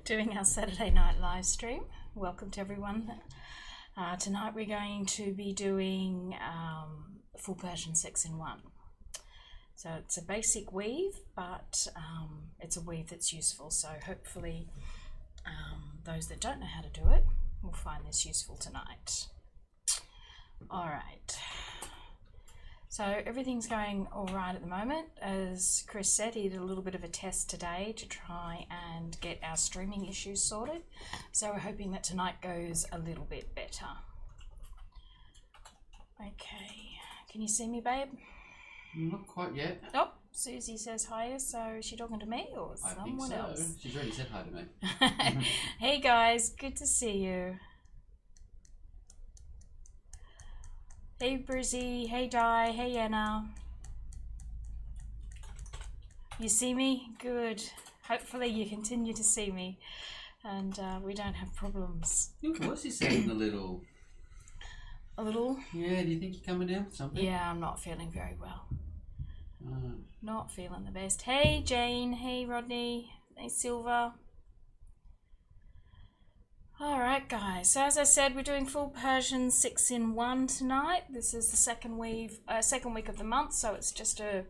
doing our Saturday night live stream. Welcome to everyone. Tonight we're going to be doing full Persian 6-in-1. So it's a basic weave, but it's a weave that's useful. So hopefully those that don't know how to do it will find this useful tonight. All right. So everything's going all right at the moment. As Chris said, he did a little bit of a test today to try and get our streaming issues sorted. So we're hoping that tonight goes a little bit better. Okay, can you see me, babe? Not quite yet. Oh, Susie says hi. So is she talking to me or someone else? I think so. She's already said hi to me. Hey guys, good to see you. Hey Brizzy, hey Di, hey Anna. You see me? Good. Hopefully you continue to see me and we don't have problems. Your voice is sounding a little... A little? Yeah, do you think you're coming down with something? Yeah, I'm not feeling very well. Not feeling the best. Hey Jane, hey Rodney, hey Silver. Alright guys, so as I said, we're doing full Persian 6-in-1 tonight. This is the second week of the month, so it's just a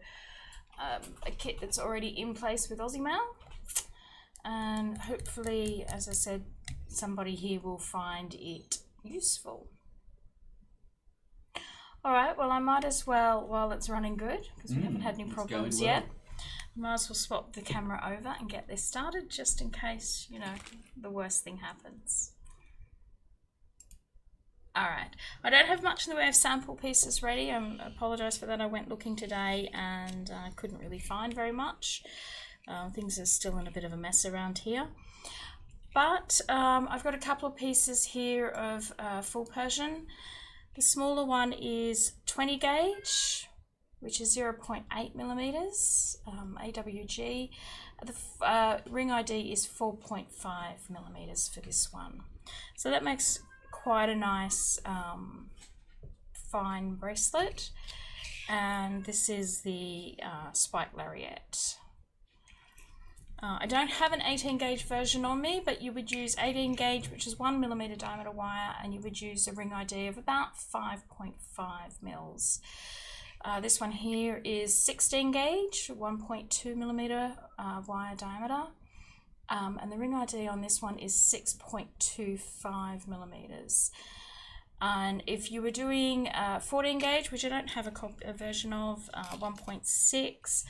kit that's already in place with Aussie Maille. And hopefully, as I said, somebody here will find it useful. Alright, well I might as well, while it's running good, because we haven't had any problems yet, might as well swap the camera over and get this started, just in case, you know, the worst thing happens. Alright, I don't have much in the way of sample pieces ready. I apologise for that. I went looking today and I couldn't really find very much. Things are still in a bit of a mess around here. But I've got a couple of pieces here of full Persian. The smaller one is 20 gauge, which is 0.8 millimeters, AWG. The ring ID is 4.5 millimeters for this one. So that makes quite a nice fine bracelet. And this is the spike lariat. I don't have an 18 gauge version on me, but you would use 18 gauge, which is 1 millimeter diameter wire, and you would use a ring ID of about 5.5 mils. This one here is 16 gauge, 1.2 millimeter wire diameter, and the ring ID on this one is 6.25 millimeters. And if you were doing 14 gauge, which I don't have a version of, 1.6,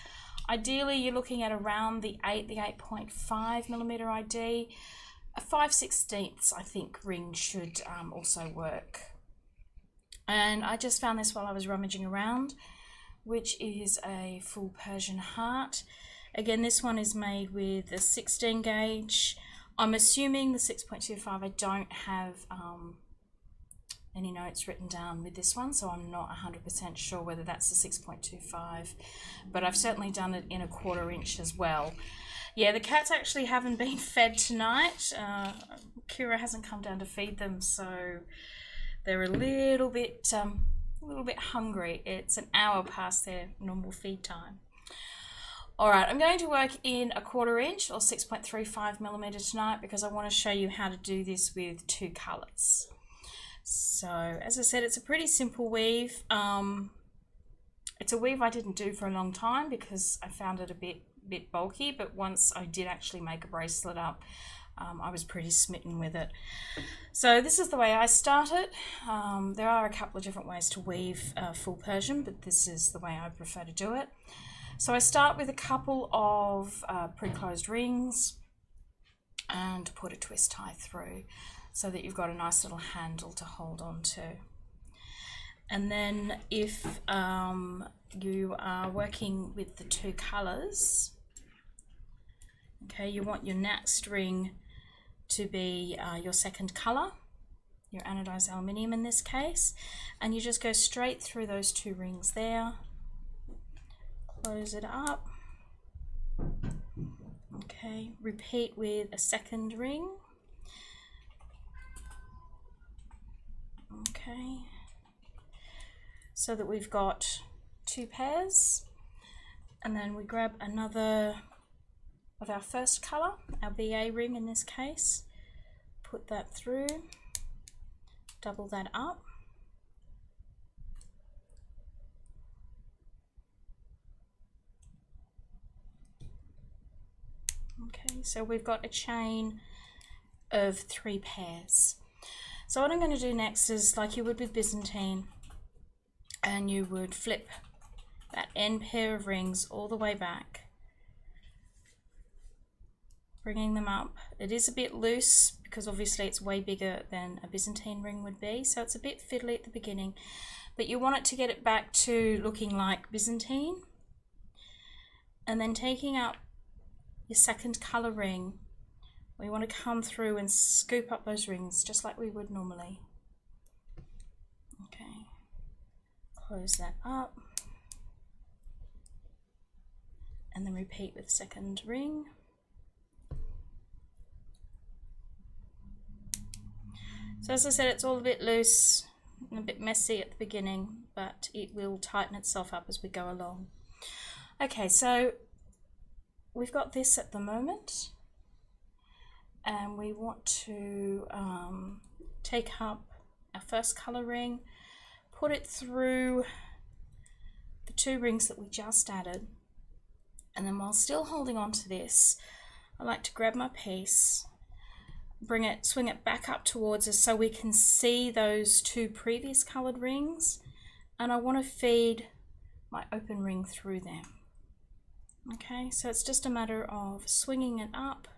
ideally you're looking at around the 8.5 millimeter ID. A 5/16 I think ring should also work. And I just found this while I was rummaging around, which is a full Persian heart. Again, this one is made with a 16 gauge. I'm assuming the 6.25, I don't have any notes written down with this one, so I'm not 100% sure whether that's the 6.25, but I've certainly done it in a 1/4 inch as well. Yeah, the cats actually haven't been fed tonight. Kira hasn't come down to feed them, so they're a little bit hungry. It's an hour past their normal feed time. All right, I'm going to work in a 1/4 inch or 6.35 millimeter tonight because I want to show you how to do this with 2 colors. So as I said, it's a pretty simple weave. It's a weave I didn't do for a long time because I found it a bit bulky, but once I did actually make a bracelet up, I was pretty smitten with it. So this is the way I start it. There are a couple of different ways to weave full Persian, but this is the way I prefer to do it. So I start with a couple of pre-closed rings and put a twist tie through so that you've got a nice little handle to hold on to. And then if you are working with the 2 colors, okay, you want your next ring to be your second color, your anodized aluminium in this case, and you just go straight through those 2 rings there, close it up, okay, repeat with a second ring, okay, so that we've got 2 pairs, and then we grab another of our first colour, our BA ring in this case. Put that through, double that up. Okay, so we've got a chain of 3 pairs. So what I'm going to do next is, like you would with Byzantine, and you would flip that end pair of rings all the way back, bringing them up. It is a bit loose because obviously it's way bigger than a Byzantine ring would be, so it's a bit fiddly at the beginning, but you want it to get it back to looking like Byzantine. And then taking up your second colour ring, we want to come through and scoop up those rings just like we would normally. Okay, close that up, and then repeat with the second ring. So as I said, it's all a bit loose and a bit messy at the beginning, but it will tighten itself up as we go along. Okay, so we've got this at the moment, and we want to take up our first colour ring, put it through the 2 rings that we just added, and then while still holding on to this, I like to grab my piece, bring it, swing it back up towards us so we can see those 2 previous coloured rings, and I want to feed my open ring through them. Okay, so it's just a matter of swinging it up,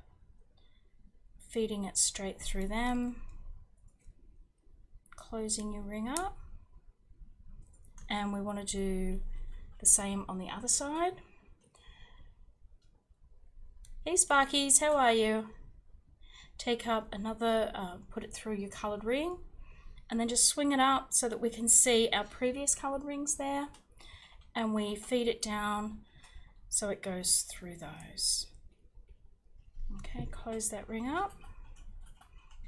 feeding it straight through them, closing your ring up, and we want to do the same on the other side. Hey Sparkies, how are you? Take up another, put it through your coloured ring, and then just swing it up so that we can see our previous coloured rings there, and we feed it down so it goes through those. Okay, close that ring up,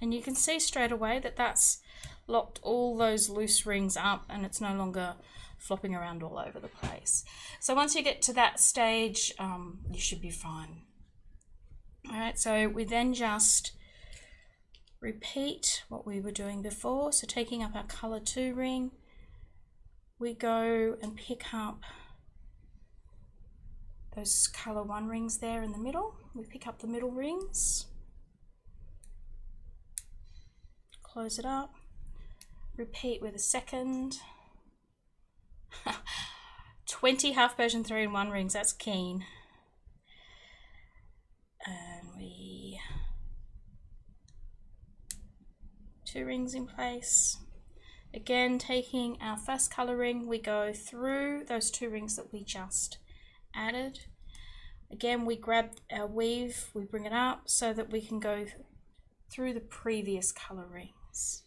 and you can see straight away that that's locked all those loose rings up and it's no longer flopping around all over the place. So once you get to that stage, you should be fine. Alright, so we then just repeat what we were doing before. So taking up our colour 2 ring, we go and pick up those colour 1 rings there in the middle. We pick up the middle rings, close it up, repeat with a second. 20 half Persian 3-in-1 rings, that's keen. And we 2 rings in place. Again, taking our first colour ring, we go through those 2 rings that we just added. Again, we grab our weave, we bring it up so that we can go through the previous colour rings.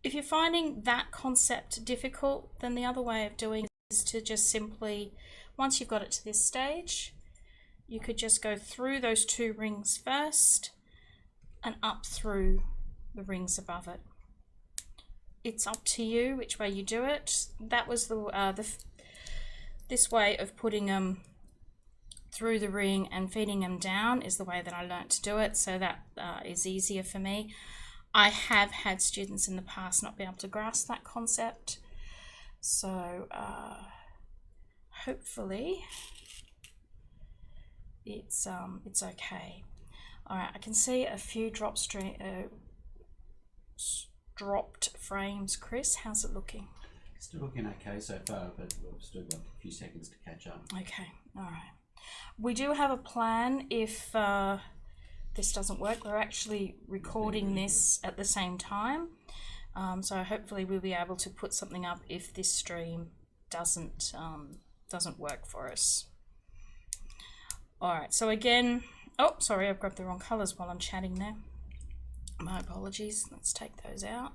If you're finding that concept difficult, then the other way of doing it is to just simply, once you've got it to this stage, you could just go through those 2 rings first and up through the rings above it. It's up to you which way you do it. That was this way of putting them through the ring and feeding them down is the way that I learnt to do it, so that is easier for me. I have had students in the past not be able to grasp that concept, so hopefully it's okay. Alright, I can see a few dropped frames. Chris, how's it looking? Still looking okay so far, but we've still got a few seconds to catch up. Okay, alright. We do have a plan if this doesn't work. We're actually recording this at the same time, so hopefully we'll be able to put something up if this stream doesn't work for us. Alright, so again, oh sorry, I've grabbed the wrong colours while I'm chatting there. My apologies, let's take those out.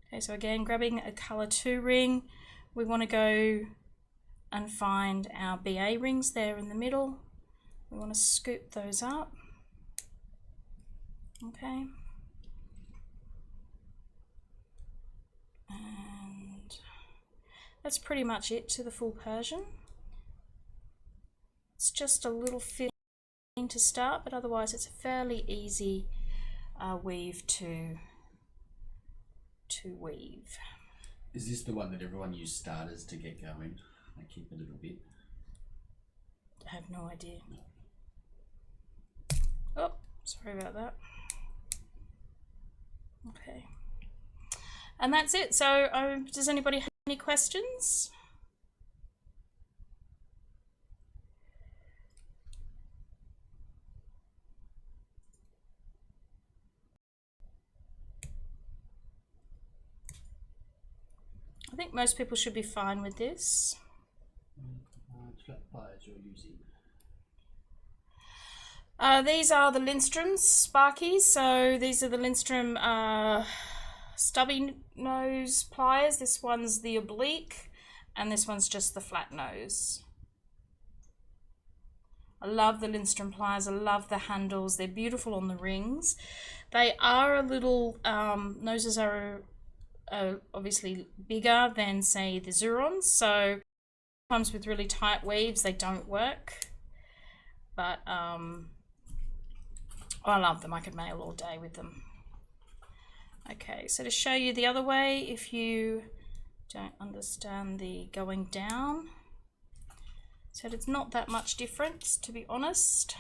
Okay, so again, grabbing a colour 2 ring, we want to go and find our BA rings there in the middle. We want to scoop those up. Okay. And that's pretty much it to the full Persian. It's just a little fiddling to start, but otherwise it's a fairly easy weave to weave. Is this the one that everyone used starters to get going? They keep a little bit. I have no idea. Oh, sorry about that. Okay. And that's it. So does anybody have any questions? I think most people should be fine with this. Flat pliers you're using. These are the Lindstrom's Sparkies. So these are the Lindstrom stubby nose pliers. This one's the oblique and this one's just the flat nose. I love the Lindstrom pliers. I love the handles. They're beautiful on the rings. They are a little, noses are obviously bigger than say the Zurons. So sometimes with really tight weaves they don't work. But I love them. I could mail all day with them. Okay, so to show you the other way, if you don't understand the going down, so it's not that much difference, to be honest.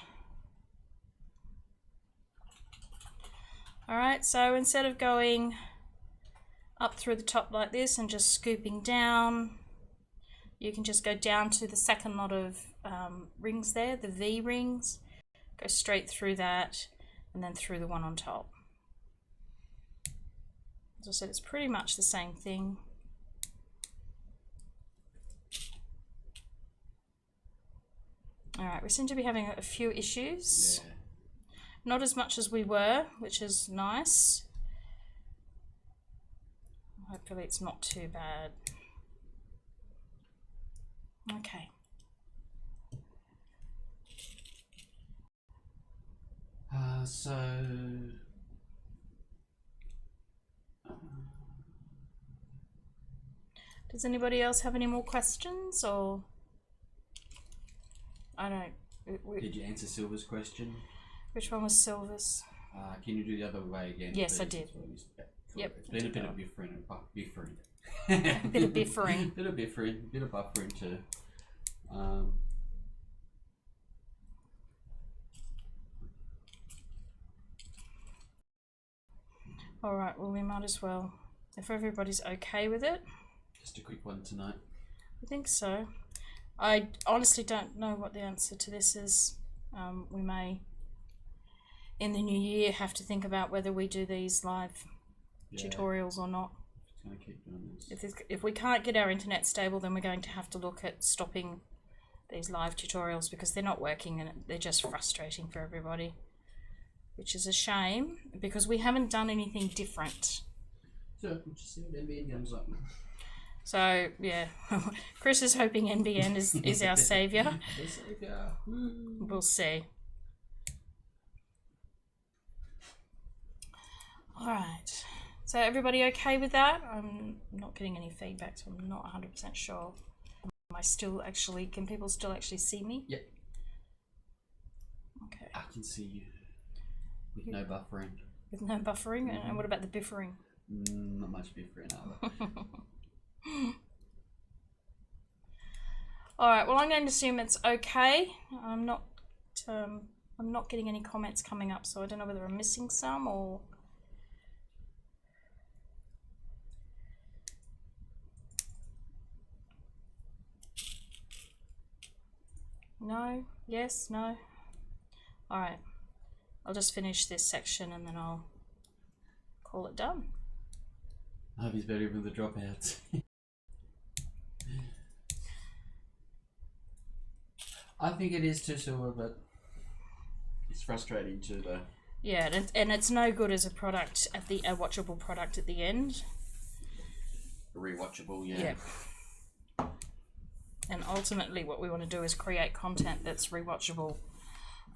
All right, so instead of going up through the top like this and just scooping down, you can just go down to the second lot of rings there, the V rings, go straight through that and then through the one on top. As I said, it's pretty much the same thing. All right, we seem to be having a few issues. Yeah. Not as much as we were, which is nice. Hopefully it's not too bad. Okay. Does anybody else have any more questions, or I don't. Did you answer Silver's question? Which one was Silver's? Can you do the other way again? Yes, please? I did. Yep. It's been a bit of biffering. Biffering. A bit of biffering. Bit of biffering. Bit of buffering too. All right. Well, we might as well, if everybody's okay with it. Just a quick one tonight. I think so. I honestly don't know what the answer to this is. We may, in the new year, have to think about whether we do these live tutorials or not. Just gonna keep doing this. If we can't get our internet stable, then we're going to have to look at stopping these live tutorials because they're not working and they're just frustrating for everybody, which is a shame because we haven't done anything different. So we'll just see what NBN comes up. So yeah, Chris is hoping NBN is our saviour. We'll see. All right. So everybody okay with that? I'm not getting any feedback, so I'm not 100% sure. Can people still actually see me? Yep. Okay. I can see you. With no buffering. With no buffering? And what about the biffering? Not much biffering either. All right, well, I'm going to assume it's okay. I'm not getting any comments coming up, so I don't know whether I'm missing some or... No? Yes? No? All right. I'll just finish this section and then I'll call it done. I hope he's better with the dropouts. I think it is too, Silver, but it's frustrating too, though. Yeah, and it's no good as a product at a watchable product at the end. Rewatchable, yeah. And ultimately what we want to do is create content that's rewatchable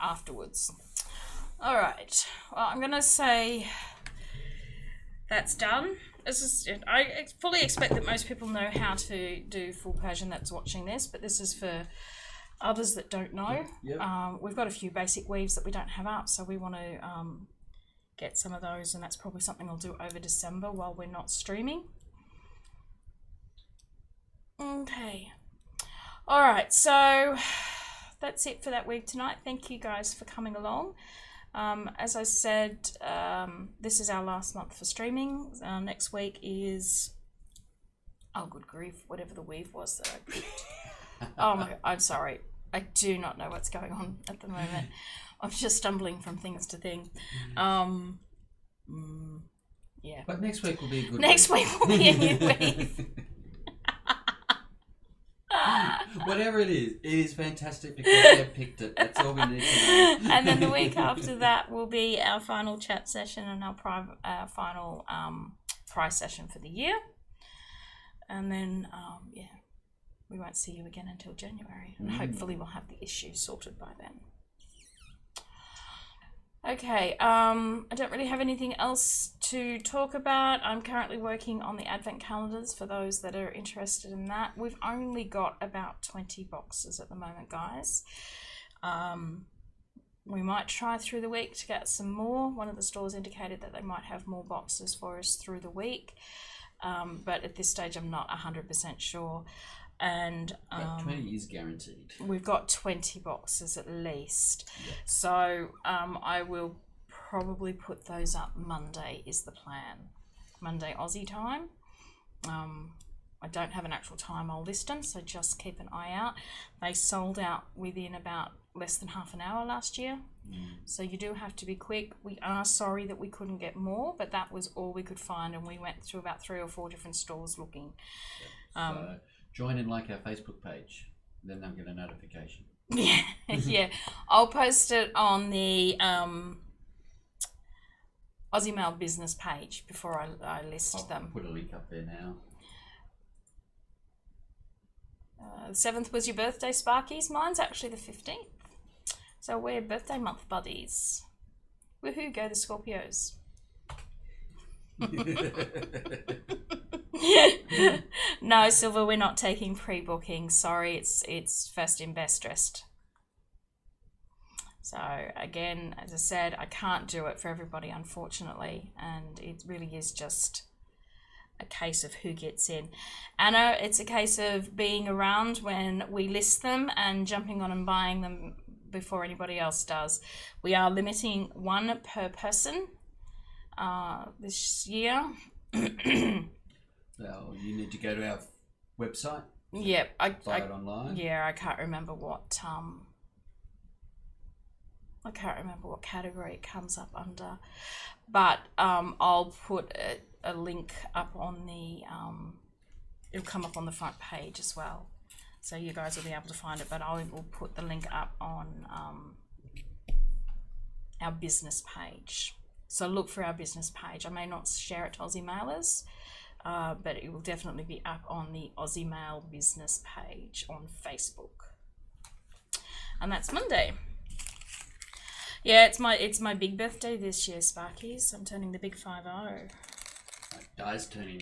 afterwards. All right, well, I'm going to say that's done. I fully expect that most people know how to do full Persian that's watching this, but this is for others that don't know. Yep. We've got a few basic weaves that we don't have up, so we want to get some of those, and that's probably something I'll do over December while we're not streaming. Okay. All right, so that's it for that week tonight. Thank you guys for coming along. As I said, this is our last month for streaming. Next week is, oh good grief, whatever the weave was that I picked. Oh my, I'm sorry. I do not know what's going on at the moment. I'm just stumbling from things to thing. Yeah. But next week will be a good Next week will be a new weave. Whatever it is fantastic because they've picked it. That's all we need to know. And then the week after that will be our final chat session and our final prize session for the year. And then, yeah, we won't see you again until January. And hopefully we'll have the issues sorted by then. Okay, I don't really have anything else to talk about. I'm currently working on the advent calendars for those that are interested in that. We've only got about 20 boxes at the moment, guys. We might try through the week to get some more. One of the stores indicated that they might have more boxes for us through the week. But at this stage, I'm not 100% sure. And 20 is guaranteed. We've got 20 boxes at least. Yep. So I will probably put those up Monday is the plan. Monday Aussie time. I don't have an actual time, I'll list them, so just keep an eye out. They sold out within about less than half an hour last year. So you do have to be quick. We are sorry that we couldn't get more, but that was all we could find, and we went through about 3 or 4 different stores looking. So join and like our Facebook page, then they'll get a notification. Yeah, yeah. I'll post it on the Aussie Maille business page before I list I'll them. put a link up there now. The 7th was your birthday, Sparkies. Mine's actually the 15th. So we're birthday month buddies. Woohoo, go the Scorpios. No, Silver, we're not taking pre-booking. Sorry, it's first in, best dressed. So again, as I said, I can't do it for everybody, unfortunately, and it really is just a case of who gets in. Anna, it's a case of being around when we list them and jumping on and buying them before anybody else does. We are limiting 1 per person this year. So you need to go to our website. Yep, buy it online. Yeah, I can't remember what category it comes up under, but I'll put a link up on the it'll come up on the front page as well, so you guys will be able to find it, but I will put the link up on our business page. So look for our business page. I may not share it to Aussie Mailers, but it will definitely be up on the Aussie Maille business page on Facebook. And that's Monday. Yeah, it's my big birthday this year, Sparkies. I'm turning the big 5-0. Di's turning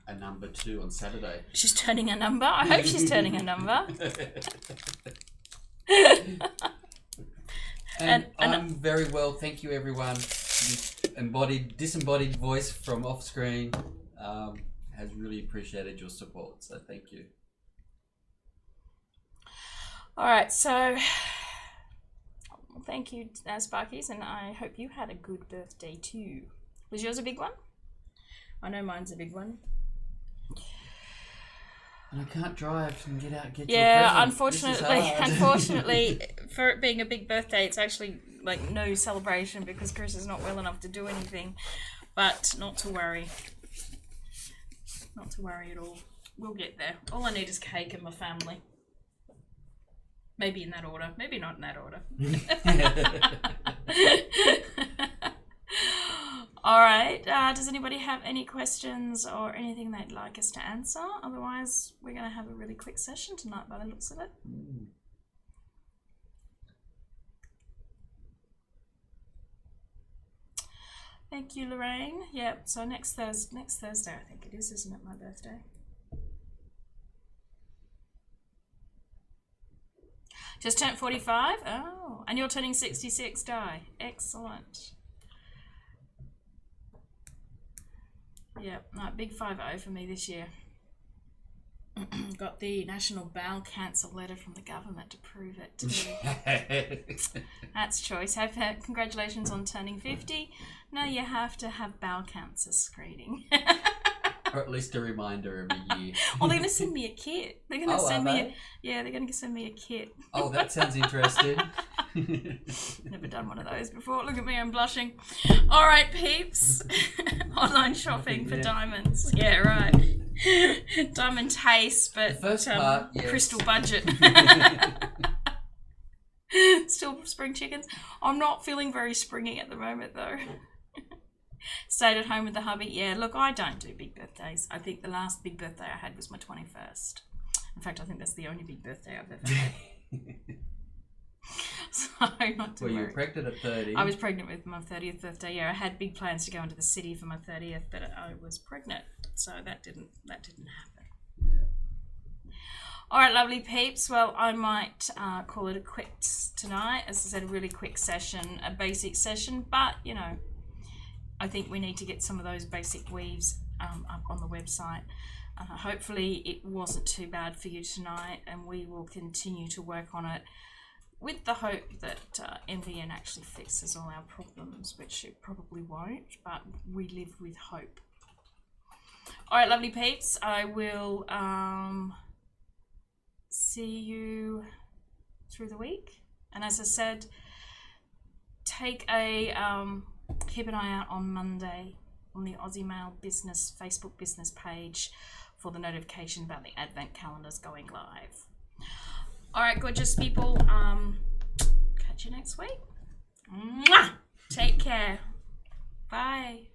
a number 2 on Saturday. She's turning a number? I hope she's turning a number. And I'm very well, thank you everyone. Disembodied voice from off screen has really appreciated your support, so thank you. Alright, so thank you, Sparkies, and I hope you had a good birthday too. Was yours a big one? I know mine's a big one. And I can't drive and get out and get yeah, your present. unfortunately, for it being a big birthday, it's actually like no celebration because Chris is not well enough to do anything. But not to worry. Not to worry at all. We'll get there. All I need is cake and my family. Maybe in that order. Maybe not in that order. All right. Does anybody have any questions or anything they'd like us to answer? Otherwise, we're going to have a really quick session tonight by the looks of it. Thank you, Lorraine. Yep. So next Thursday, I think it is, isn't it? My birthday. Just turned 45? Oh, and you're turning 66, Di. Excellent. Yep, no, big 5-0 for me this year. Got the National Bowel Cancer letter from the government to prove it too. That's choice. Congratulations on turning 50. Now you have to have bowel cancer screening. Or at least a reminder every year. Well, they're going to send me a kit. They're going to send are me they're going to send me a kit. Oh, that sounds interesting. Never done one of those before. Look at me, I'm blushing. All right, peeps. Online shopping for diamonds. Yeah, right. Diamond taste, but The first part, yes. crystal budget. Still spring chickens. I'm not feeling very springy at the moment, though. Stayed at home with the hubby. Yeah, look, I don't do big birthdays. I think the last big birthday I had was my 21st. In fact, I think that's the only big birthday I've ever had. So, not to Well, you worry. were pregnant at 30. I was pregnant with my 30th birthday. Yeah, I had big plans to go into the city for my 30th, but I was pregnant, so that didn't happen. Yeah. All right, lovely peeps. Well, I might call it a quits tonight. As I said, a really quick session, a basic session, but you know, I think we need to get some of those basic weaves up on the website. Hopefully, it wasn't too bad for you tonight, and we will continue to work on it, with the hope that MVN actually fixes all our problems, which it probably won't, but we live with hope. All right, lovely peeps, I will see you through the week. And as I said, keep an eye out on Monday on the Aussie Maille business Facebook business page for the notification about the advent calendars going live. All right, gorgeous people. Catch you next week. Mwah! Take care. Bye.